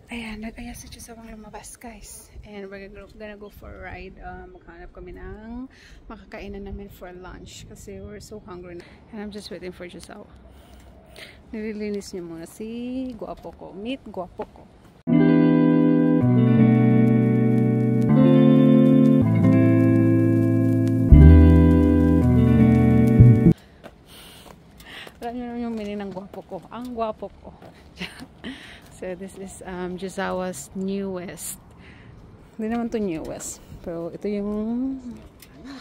Ayan, nag-aya si Chisawang lumabas, guys. And we're gonna go for a ride. Maghanap kami ng makakainan namin for lunch. Kasi we're so hungry. And I'm just waiting for Chisawa. Nililinis niya muna si Guapo ko. Meet Guapo ko. Alam niyo naman yung meaning ng Guapo ko. Ang Guapo ko. So this is Jisawa's newest. Hindi naman to newest. Pero ito yung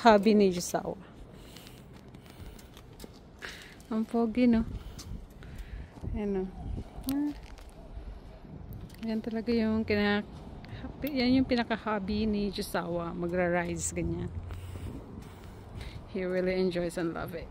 hobby ni Jisawa. Ang pogi, no? Ayan, no? Yan talaga yung yan yung pinaka-hobby ni Jisawa. Magra-rides, ganyan. He really enjoys and love it.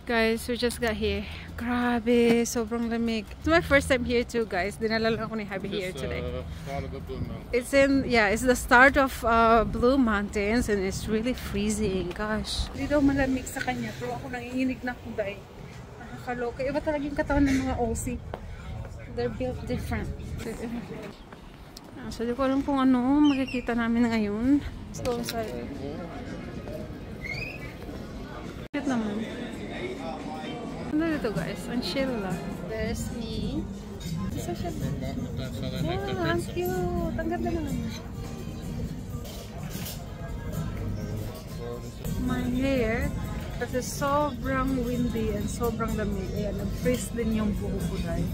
Guys, we just got here. Grabe, sobrang lamig. It's my first time here too, guys. Dinala lang ako ni Habi here today. It's it's the start of Blue Mountains and it's really freezing. Gosh. Hindi daw malamig sa kanya, pero ako nanginginig na ako dahil nakakaloka. Iba talaga yung katawan ng mga Aussie. They're built different. So, di ko alam kung ano makikita namin ngayon. Let's go inside. Cute naman. Ano dito, guys? Ang chill lang. There's me. Isa siya. Yeah, ang cute. Ang ganda naman. My hair. Kasi sobrang windy and sobrang lamig. Ayan, nag-freeze din yung buhok ko, guys.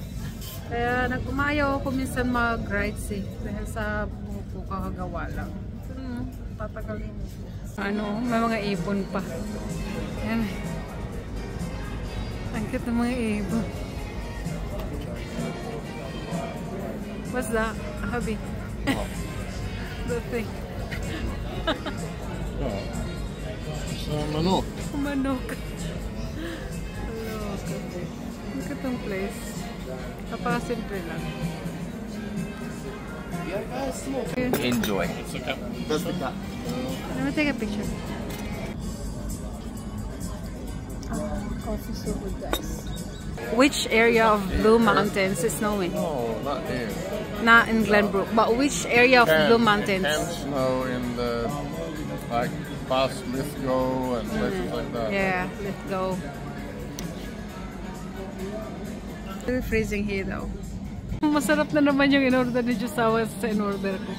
Kaya nag-umayaw ako minsan mag-rides eh. Dahil sa buhok ko kakagawa lang. Tatagalin mo. Ano, may mga ibon pa. Ayan. Ang cute ng mga ibon. What's that, hubby? The thing. Manok. Manok. Ang cute ng place. Napaka-simple lang. Enjoy. That's the cat. Let me take a picture. Coffee so good, guys. Which area of Blue Mountains is snowing? No, not here. Not in Glenbrook, but which area of Blue Mountains? Can snow in the like past Lithgow and places like that. Yeah, let's go. It's freezing here though. Masarap na naman yung in-order ni Jisawa sa in-order ko.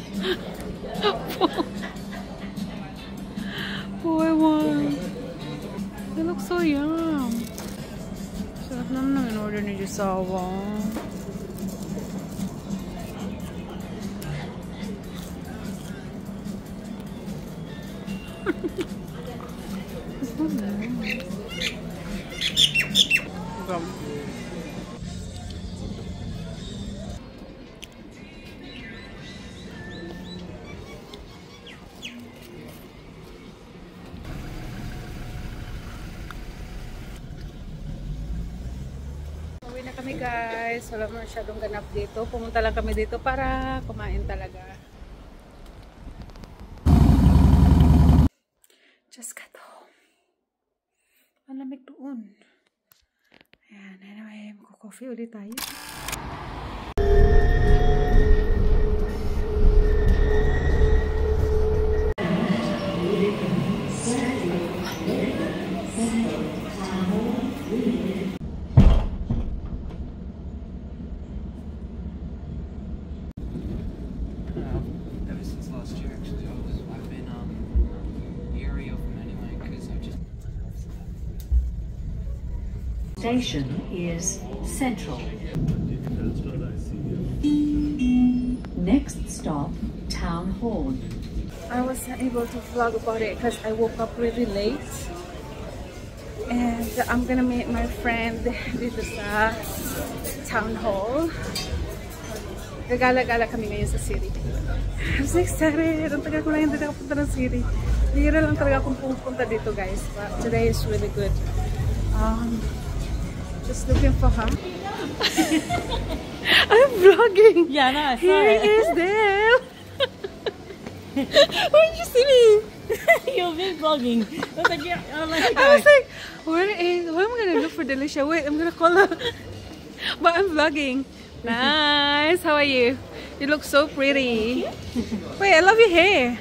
Oh, I want. They look so yum. Sarap naman ng in-order ni Jisawa. Uwi na kami, guys. Wala masyadong ganap dito. Pumunta lang kami dito para kumain talaga. Just got home. Malamig doon. Ayan, anyway, magko-coffee ulit tayo. Ever since last year, actually, I've been area of them anyway because I've just. Station is Central. Next stop, Town Hall. I was not able to vlog about it because I woke up really late. And I'm gonna meet my friend dito sa Town Hall. Gagala-gala kami ngayon sa city. I'm so excited! Ang tagal ko lang hindi nakapunta ng city. Bira lang talaga akong pupunta dito, guys. But today is really good. Just looking for her. I'm vlogging! Yeah, no, I saw Here it. is Dale! Why did you see me? You're big vlogging. I was like, yeah, I'm like, I was like, where am I gonna look for Delicia? Wait, I'm gonna call her. But I'm vlogging. Nice. How are you? You look so pretty. Wait, I love your hair.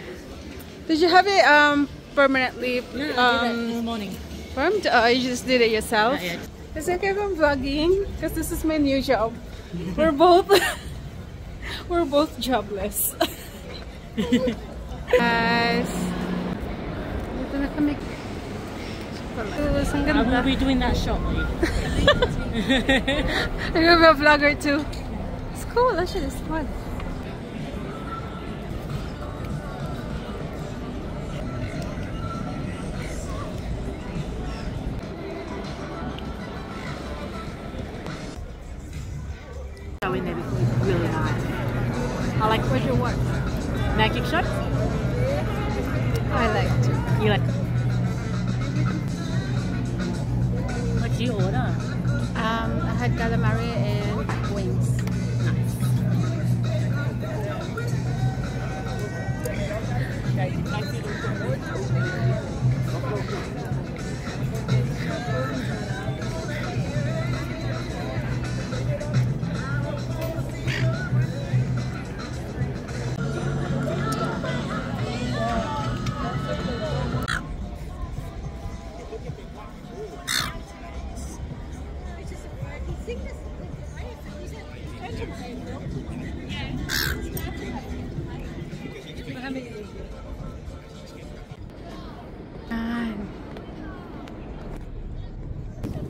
Did you have it permanently I did that this morning. permed? You just did it yourself? Not yet. It's okay if I'm vlogging because this is my new job. We're both jobless. Guys, dito na kami. Ang I will ganda. be doing that shortly. I'm gonna be a vlogger too. It's cool, actually, it's fun. Showing that it's really nice. I like What's your what? magic shots. I like to. You like? What did you order? I had calamari and wings.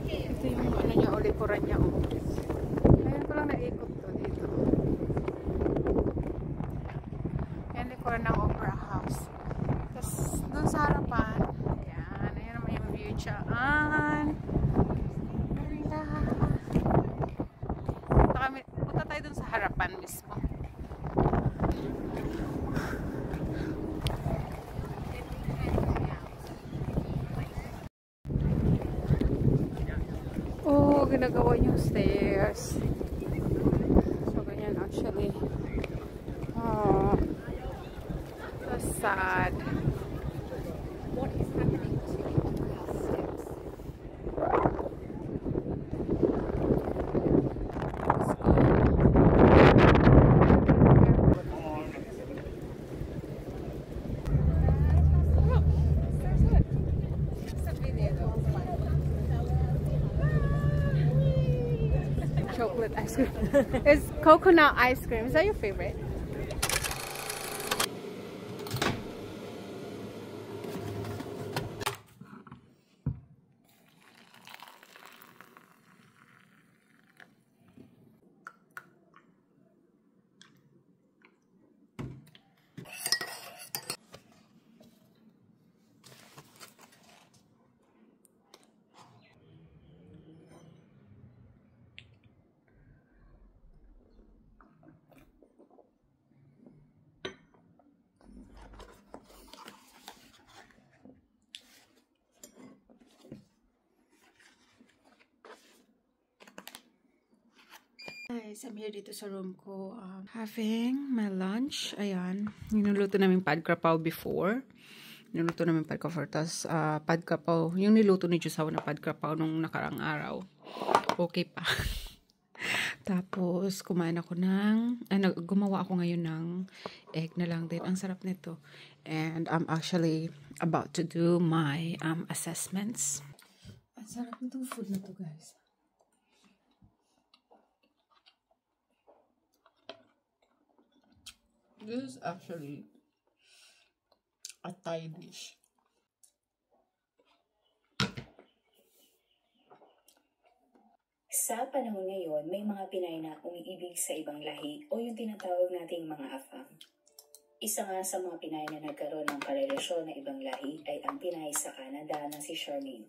Ito yung ano niya, o likuran niya. Oh. Ngayon ko lang naikot to dito. Yan likuran ng Opera House. Tapos dun sa harapan, ayan, ayan naman yung view dyan. Ganda. Punta tayo dun sa harapan mismo. Oh, ginagawa yung stairs. So, ganyan actually. Oh, that's sad. What is happening to our steps? Chocolate ice cream. It's coconut ice cream. Is that your favorite? Guys, I'm here dito sa room ko having my lunch. Ayan, niluluto namin pad krapaw before. Niluto namin pad krapaw. Tapos pad krapaw, yung niluto ni Jusaw na pad krapaw nung nakarang araw. Okay pa. Tapos, kumain ako gumawa ako ngayon ng egg na lang din. Ang sarap nito. And I'm actually about to do my assessments. Ang sarap nitong food na to, guys. This is actually a Thai dish. Sa panahon ngayon, may mga Pinay na umiibig sa ibang lahi o yung tinatawag nating mga afam. Isa nga sa mga Pinay na nagkaroon ng karelasyon na ibang lahi ay ang Pinay sa Canada na si Charmaine.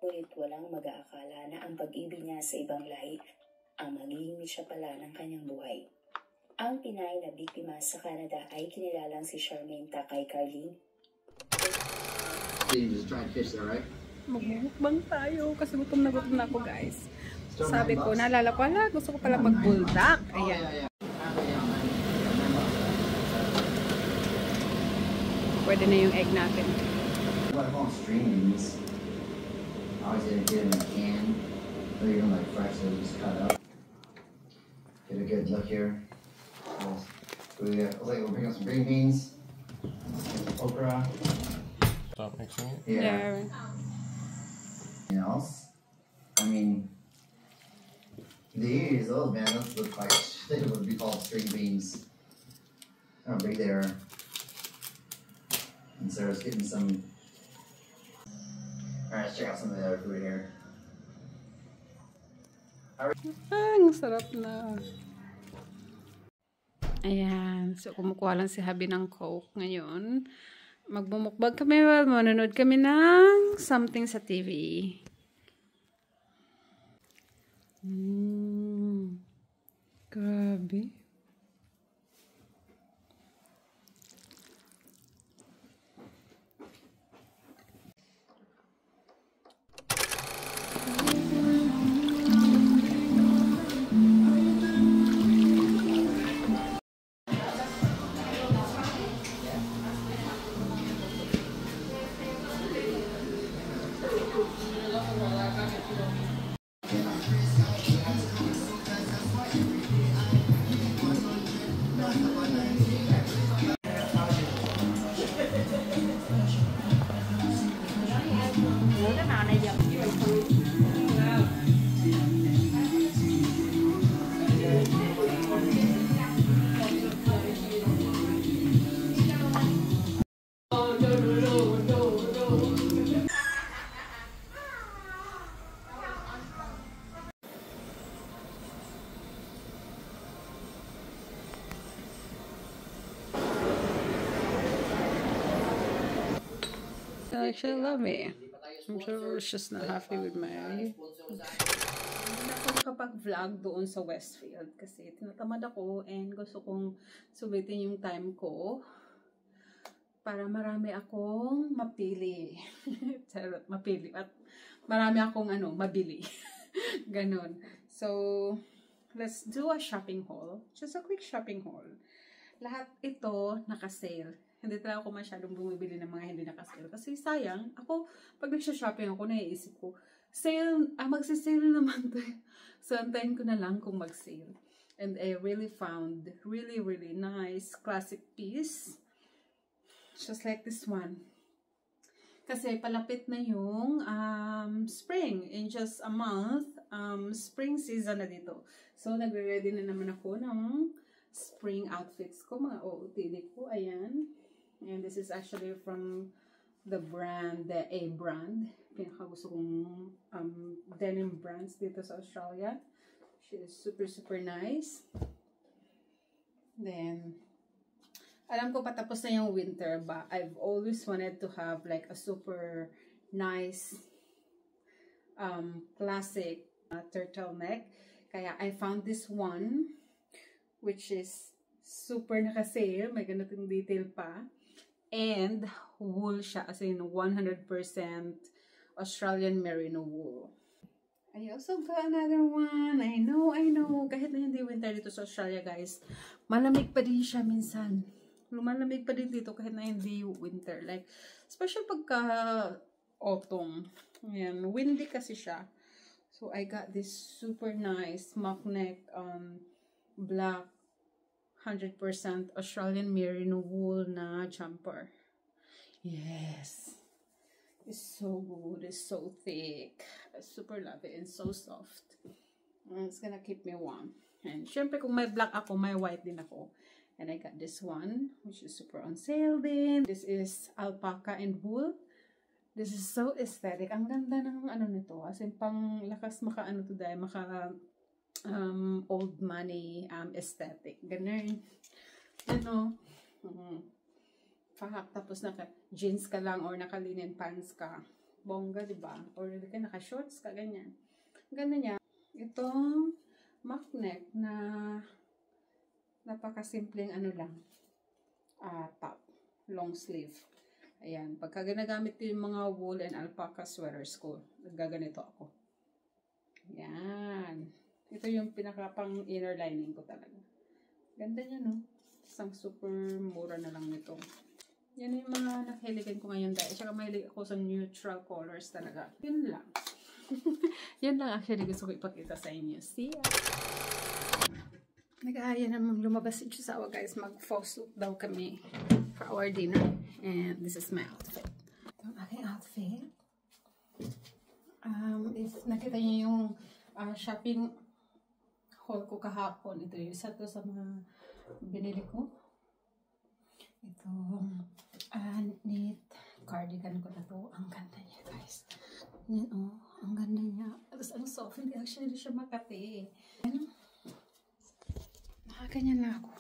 Ngunit walang mag-aakala na ang pag-ibig niya sa ibang lahi ang magiging mitya pala ng kanyang buhay. Ang Pinay na biktima sa Canada ay kinilalang si Charmaine Takay Carlin. You just try and fish there, right? Magmumukbang tayo kasi gutom na ako, guys. Sabi ko, naalala ko, gusto ko pala mag-buldak. Ayan. Pwede na yung egg natin. What about streams? I always get it in a can. Or you're gonna like fresh, so just cut up. Get a good look here. We'll bring up some green beans, some okra. Stop mixing it? Yeah. Anything else? I mean, these, oh man, those look like they would be called string beans. Oh, right there. And Sarah's getting some. Alright, let's check out some of the other food here. Ang sarap na. Ayan. So, kumukuha lang si Habi ng Coke ngayon. Magbumukbag kami. Manonood kami ng something sa TV. Grabe. I actually love it. I'm sure she's not happy with my... Hindi ako nakapag-vlog doon sa Westfield kasi tinatamad ako and gusto kong subitin yung time ko para marami akong mapili. Mapili at marami akong mabili. Ganon. So, let's do a shopping haul. Just a quick shopping haul. Lahat ito naka-sale. Hindi talaga ako masyadong bumibili ng mga hindi nakasale. Kasi sayang, ako, pag nagsha-shopping ako, naiisip ko, sale, magsisale naman to. So, antayin ko na lang kung mag-sale. And I really found really, really nice classic piece. Just like this one. Kasi palapit na yung spring. In just a month, spring season na dito. So, nagre-ready na naman ako ng spring outfits ko, mga OOTD ko. Ayan. And this is actually from the brand, the A brand. Pinakagusto kong denim brands dito sa Australia. She is super, super nice. Then, alam ko patapos na yung winter, but I've always wanted to have like a super nice, classic turtleneck. Kaya I found this one, which is super naka-sale. May ganitong detail pa. And wool siya, as in 100% Australian merino wool. I also got another one. I know. Kahit na hindi winter dito sa Australia, guys, malamig pa din siya minsan. Lumalamig pa din dito kahit na hindi winter. Like, special pagka autumn. Ayan, windy kasi siya. So I got this super nice mock neck black 100% Australian merino wool na jumper. Yes. It's so good. It's so thick. I super love it and so soft. It's gonna keep me warm. And syempre kung may black ako, may white din ako. And I got this one, which is super on sale din. This is alpaca and wool. This is so aesthetic. Ang ganda ng ano nito. As in, pang lakas maka ano to dahil, maka old money aesthetic. Ganun. Ano. Fahak. Tapos naka jeans ka lang or naka linen pants ka. Bongga, diba? Or naka shorts ka, ganyan. Ganda niya. Itong mock neck na napakasimpleng ano lang. Top. Long sleeve. Ayan, pagka ginagamit ko yung mga wool and alpaca sweaters ko, nagaganito ako. Ayan. Ito yung pinaka-pang inner lining ko talaga. Ganda niya, no? Isang super mura na lang nito. Yan yung mga nakahiligan ko ngayon dahil. Tsaka mahilig ako sa neutral colors talaga. Yun lang. Yan lang actually gusto ko ipakita sa inyo. See ya! Nag-aaya namang lumabas si Chusawa, guys. Mag-photo daw kami for our dinner. And this is my outfit. Ito ang aking outfit. If nakita niyo yung shopping haul ko kahapon, ito yung isa to sa mga binili ko. Ito, knit cardigan ko na to. Ang ganda niya, guys. Yan, oh. Ang ganda niya. Tapos ang soft. Hindi actually siya makati. Nakaganyan lang ako.